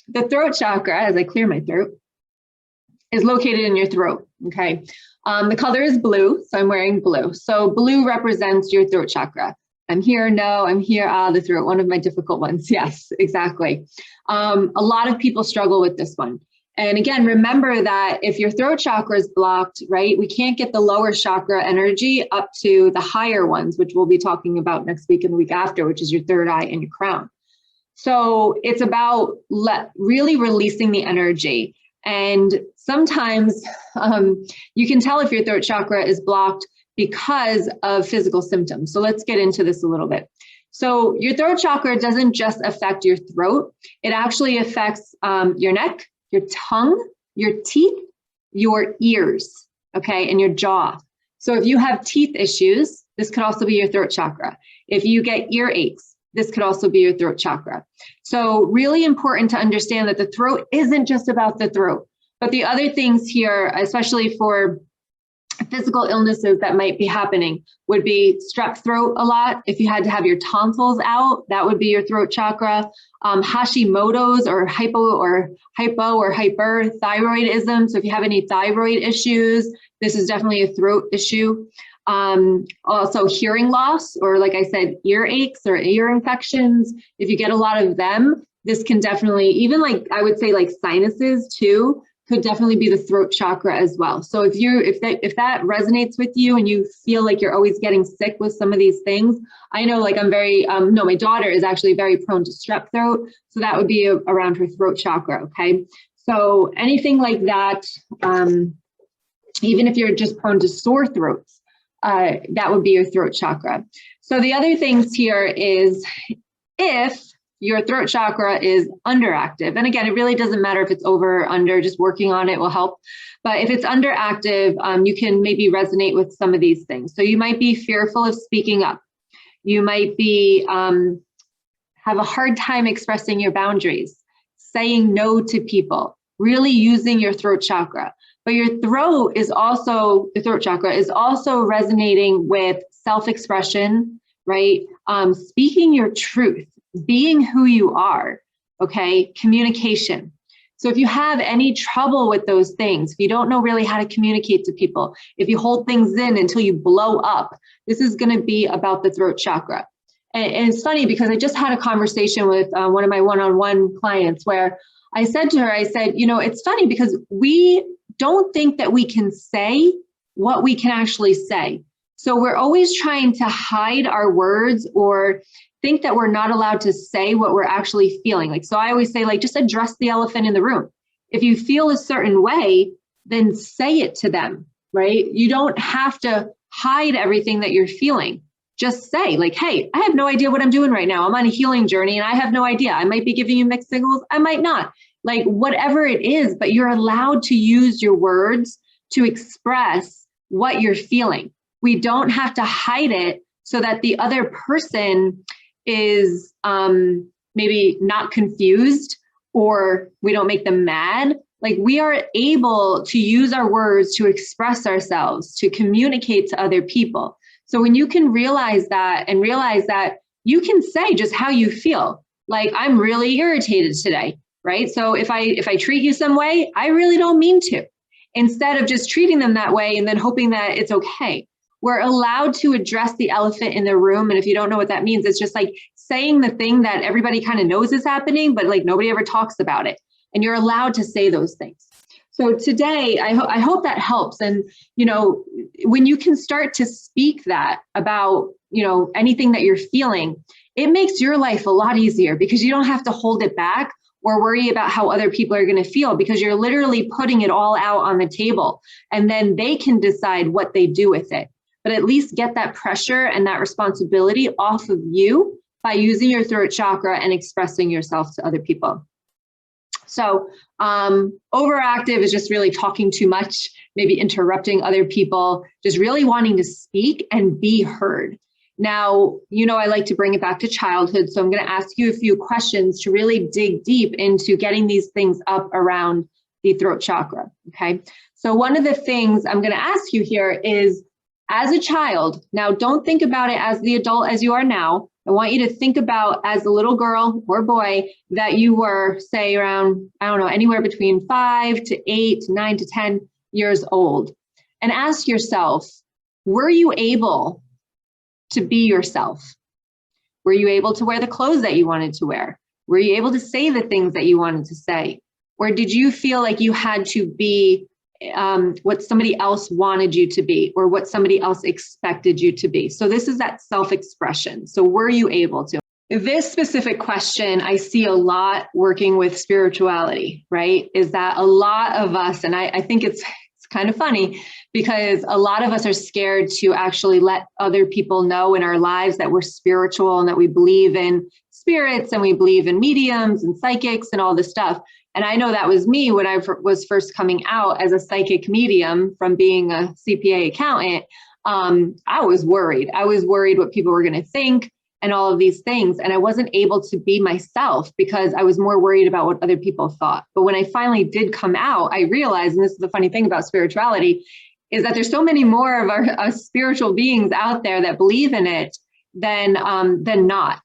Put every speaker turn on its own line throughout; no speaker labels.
the throat chakra, as I clear my throat, is located in your throat, okay? The color is blue, so I'm wearing blue. So blue represents your throat chakra. I'm here, no, I'm here, the throat, one of my difficult ones. Yes, exactly. A lot of people struggle with this one. And again, remember that if your throat chakra is blocked, right, we can't get the lower chakra energy up to the higher ones, which we'll be talking about next week and the week after, which is your third eye and your crown. So it's about really releasing the energy. And sometimes you can tell if your throat chakra is blocked because of physical symptoms. So let's get into this a little bit. So your throat chakra doesn't just affect your throat. It actually affects your neck, your tongue, your teeth, your ears, okay, and your jaw. So if you have teeth issues, this could also be your throat chakra. If you get ear aches, this could also be your throat chakra. So really important to understand that the throat isn't just about the throat, but the other things here, especially for physical illnesses that might be happening, would be strep throat a lot. If you had to have your tonsils out, that would be your throat chakra. Hashimoto's or hyperthyroidism. So if you have any thyroid issues, this is definitely a throat issue. Also hearing loss, or like I said, ear aches or ear infections. If you get a lot of them, this can definitely, even like I would say like sinuses too, could definitely be the throat chakra as well. So if that resonates with you and you feel like you're always getting sick with some of these things, I know like I'm very, my daughter is actually very prone to strep throat. So that would be around her throat chakra, okay? So anything like that, even if you're just prone to sore throats, that would be your throat chakra. So the other things here is if your throat chakra is underactive, and again, it really doesn't matter if it's over or under, just working on it will help. But if it's underactive, you can maybe resonate with some of these things. So you might be fearful of speaking up. You might be have a hard time expressing your boundaries, saying no to people, really using your throat chakra. But your throat is also, the throat chakra is also resonating with self-expression, right? Speaking your truth, being who you are, okay? Communication. So if you have any trouble with those things, if you don't know really how to communicate to people, if you hold things in until you blow up, this is going to be about the throat chakra. And it's funny because I just had a conversation with one of my one-on-one clients where I said to her, I said, you know, it's funny because we don't think that we can say what we can actually say. So we're always trying to hide our words or think that we're not allowed to say what we're actually feeling. Like, so I always say, like, just address the elephant in the room. If you feel a certain way, then say it to them, right? You don't have to hide everything that you're feeling. Just say like, hey, I have no idea what I'm doing right now. I'm on a healing journey and I have no idea. I might be giving you mixed signals. I might not. Like whatever it is, but you're allowed to use your words to express what you're feeling. We don't have to hide it so that the other person is maybe not confused or we don't make them mad. Like we are able to use our words to express ourselves, to communicate to other people. So when you can realize that and realize that you can say just how you feel, like I'm really irritated today, right? So if I treat you some way, I really don't mean to, instead of just treating them that way and then hoping that it's okay. We're allowed to address the elephant in the room. And if you don't know what that means, it's just like saying the thing that everybody kind of knows is happening, but like nobody ever talks about it. And you're allowed to say those things. So today, I hope that helps. And, you know, when you can start to speak that about, you know, anything that you're feeling, it makes your life a lot easier because you don't have to hold it back or worry about how other people are going to feel, because you're literally putting it all out on the table and then they can decide what they do with it. But at least get that pressure and that responsibility off of you by using your throat chakra and expressing yourself to other people. So overactive is just really talking too much, maybe interrupting other people, just really wanting to speak and be heard. Now, you know, I like to bring it back to childhood. So I'm going to ask you a few questions to really dig deep into getting these things up around the throat chakra. Okay. So one of the things I'm going to ask you here is, as a child, now don't think about it as the adult as you are now, I want you to think about, as a little girl or boy, that you were, say, around, I don't know, anywhere between 5 to 8 to 9 to 10 years old. And ask yourself, were you able to be yourself? Were you able to wear the clothes that you wanted to wear? Were you able to say the things that you wanted to say? Or did you feel like you had to be what somebody else wanted you to be, or what somebody else expected you to be? So this is that self-expression. So were you able to? This specific question, I see a lot working with spirituality, right? Is that a lot of us, and I think it's kind of funny, because a lot of us are scared to actually let other people know in our lives that we're spiritual and that we believe in spirits and we believe in mediums and psychics and all this stuff. And I know that was me when I was first coming out as a psychic medium from being a CPA accountant. I was worried. I was worried what people were going to think and all of these things. And I wasn't able to be myself because I was more worried about what other people thought. But when I finally did come out, I realized, and this is the funny thing about spirituality, is that there's so many more of our spiritual beings out there that believe in it than not.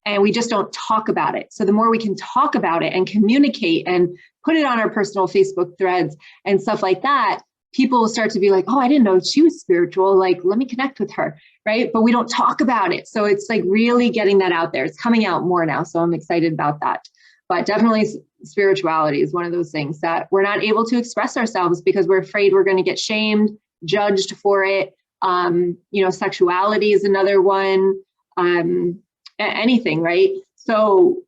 And we just don't talk about it. So the more we can talk about it and communicate and put it on our personal Facebook threads and stuff like that, people will start to be like, oh, I didn't know she was spiritual. Like, let me connect with her, right? But we don't talk about it. So it's like really getting that out there. It's coming out more now. So I'm excited about that. But definitely spirituality is one of those things that we're not able to express ourselves because we're afraid we're going to get shamed, judged for it. Sexuality is another one. Anything, right? So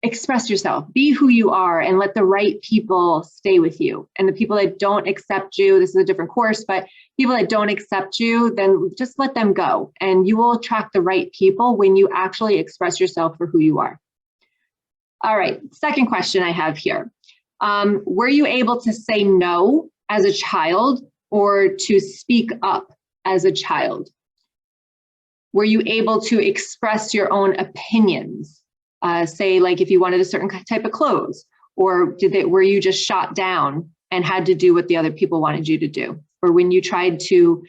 express yourself, be who you are, and let the right people stay with you. And the people that don't accept you, this is a different course, but people that don't accept you, then just let them go. And you will attract the right people when you actually express yourself for who you are. All right, second question I have here. Were you able to say no as a child or to speak up as a child? Were you able to express your own opinions? Say, like if you wanted a certain type of clothes, or were you just shot down and had to do what the other people wanted you to do? Or when you tried to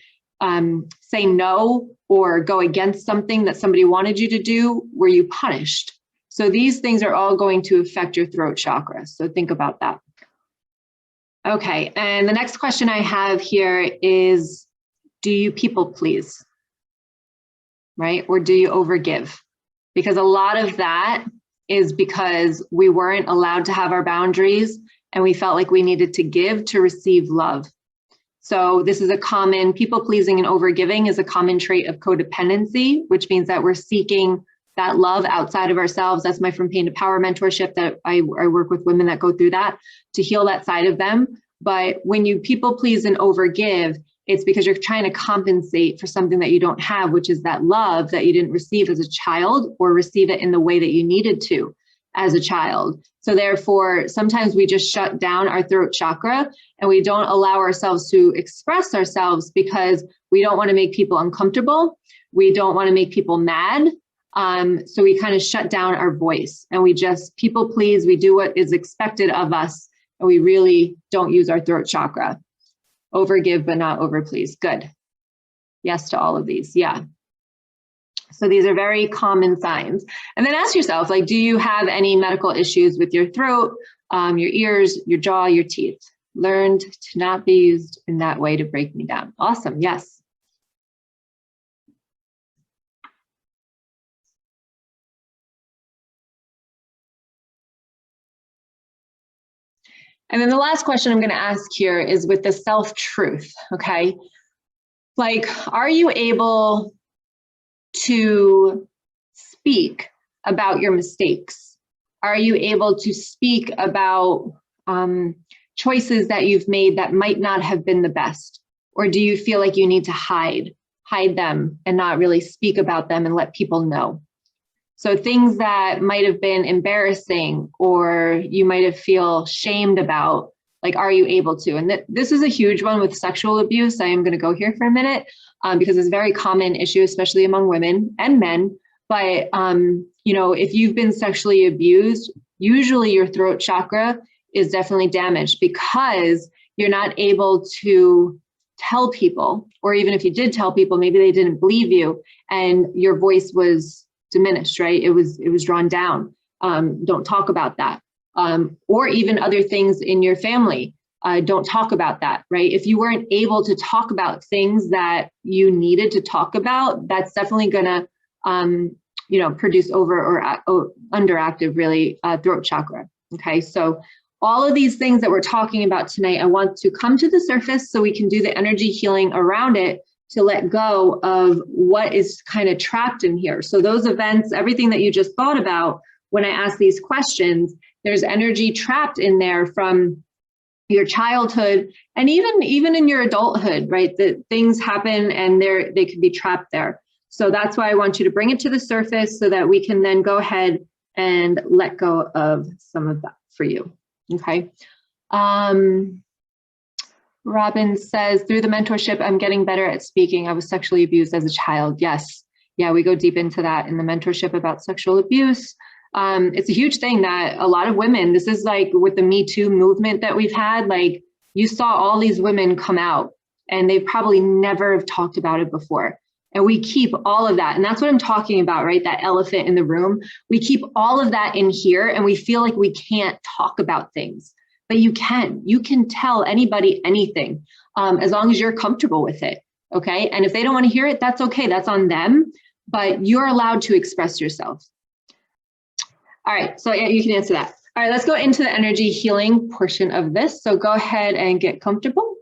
say no or go against something that somebody wanted you to do, were you punished? So these things are all going to affect your throat chakra. So think about that. Okay, and the next question I have here is, do you people please? Right? Or do you overgive? Because a lot of that is because we weren't allowed to have our boundaries and we felt like we needed to give to receive love. So this is a common, people pleasing and overgiving is a common trait of codependency, which means that we're seeking that love outside of ourselves. That's my From Pain to Power mentorship that I work with women that go through that to heal that side of them. But when you people please and overgive, it's because you're trying to compensate for something that you don't have, which is that love that you didn't receive as a child or receive it in the way that you needed to as a child. So therefore, sometimes we just shut down our throat chakra and we don't allow ourselves to express ourselves because we don't want to make people uncomfortable. We don't want to make people mad. So we kind of shut down our voice and we just people please. We do what is expected of us and we really don't use our throat chakra. Overgive, but not overplease. Good. Yes to all of these. Yeah. So these are very common signs. And then ask yourself, like, do you have any medical issues with your throat, your ears, your jaw, your teeth? Learned to not be used in that way to break me down. Awesome. Yes. And then the last question I'm going to ask here is with the self-truth, okay? Like, are you able to speak about your mistakes? Are you able to speak about choices that you've made that might not have been the best? Or do you feel like you need to hide them and not really speak about them and let people know? So things that might have been embarrassing or you might have feel shamed about, like, are you able to? And this is a huge one with sexual abuse. I am going to go here for a minute because it's a very common issue, especially among women and men. But, if you've been sexually abused, usually your throat chakra is definitely damaged because you're not able to tell people, or even if you did tell people, maybe they didn't believe you and your voice was diminished, right? It was drawn down. Don't talk about that. Or even other things in your family. Don't talk about that, right? If you weren't able to talk about things that you needed to talk about, that's definitely going to, produce over or underactive, really, throat chakra. Okay, so all of these things that we're talking about tonight, I want to come to the surface so we can do the energy healing around it to let go of what is kind of trapped in here. So those events, everything that you just thought about when I ask these questions, there's energy trapped in there from your childhood and even in your adulthood, right? That things happen and they could be trapped there. So that's why I want you to bring it to the surface so that we can then go ahead and let go of some of that for you. Okay. Robin says, through the mentorship, I'm getting better at speaking. I was sexually abused as a child. Yes. Yeah, we go deep into that in the mentorship about sexual abuse. It's a huge thing that a lot of women, this is like with the Me Too movement that we've had, like you saw all these women come out and they probably never have talked about it before. And we keep all of that. And that's what I'm talking about, right? That elephant in the room. We keep all of that in here and we feel like we can't talk about things, but you can tell anybody anything as long as you're comfortable with it. Okay. And if they don't want to hear it, that's okay. That's on them, but you're allowed to express yourself. All right, so yeah, you can answer that. All right, let's go into the energy healing portion of this. So go ahead and get comfortable.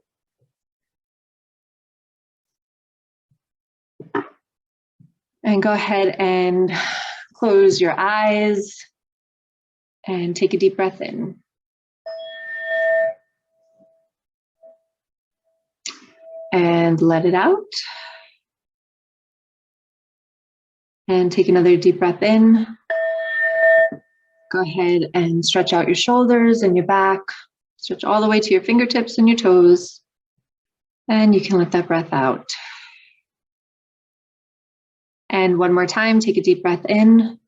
And go ahead and close your eyes and take a deep breath in. And let it out. And take another deep breath in. Go ahead and stretch out your shoulders and your back. Stretch all the way to your fingertips and your toes. And you can let that breath out. And one more time, take a deep breath in.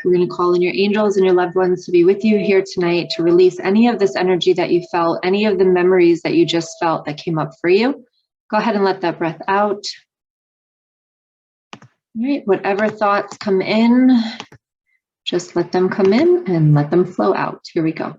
We're going to call in your angels and your loved ones to be with you here tonight to release any of this energy that you felt, any of the memories that you just felt that came up for you. Go ahead and let that breath out. All right, whatever thoughts come in, just let them come in and let them flow out. Here we go.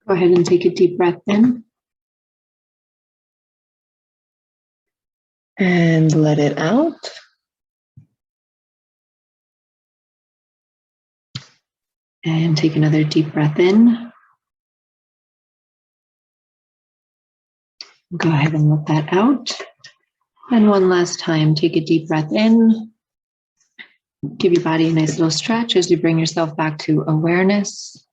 Go ahead and take a deep breath in.
And let it out.
And take another deep breath in. Go ahead and let that out. And one last time, take a deep breath in. Give your body a nice little stretch as you bring yourself back to awareness.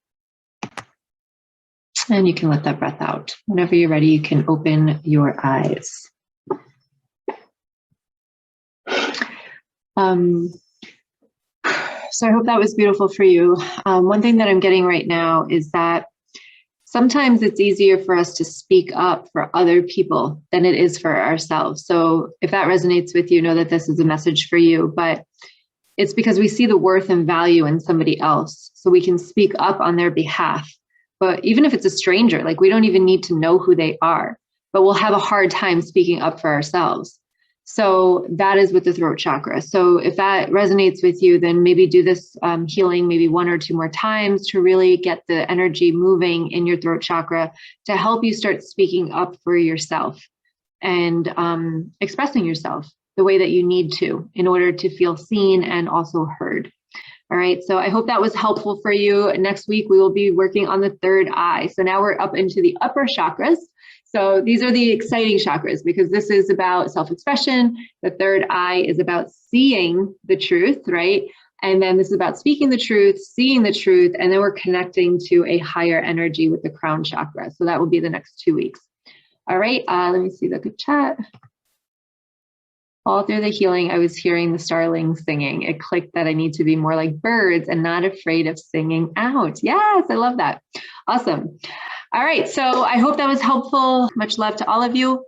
And you can let that breath out. Whenever you're ready, you can open your eyes. So I hope that was beautiful for you. One thing that I'm getting right now is that sometimes it's easier for us to speak up for other people than it is for ourselves. So if that resonates with you, know that this is a message for you, but it's because we see the worth and value in somebody else. So we can speak up on their behalf. But even if it's a stranger, like we don't even need to know who they are, but we'll have a hard time speaking up for ourselves. So that is with the throat chakra. So if that resonates with you, then maybe do this healing maybe 1 or 2 more times to really get the energy moving in your throat chakra to help you start speaking up for yourself and expressing yourself the way that you need to in order to feel seen and also heard. All right, so I hope that was helpful for you. Next week, we will be working on the third eye. So now we're up into the upper chakras. So these are the exciting chakras because this is about self-expression. The third eye is about seeing the truth, right? And then this is about speaking the truth, seeing the truth, and then we're connecting to a higher energy with the crown chakra. So that will be the next 2 weeks. All right, let me see the good chat. All through the healing, I was hearing the starlings singing. It clicked that I need to be more like birds and not afraid of singing out. Yes, I love that. Awesome. All right, so I hope that was helpful. Much love to all of you.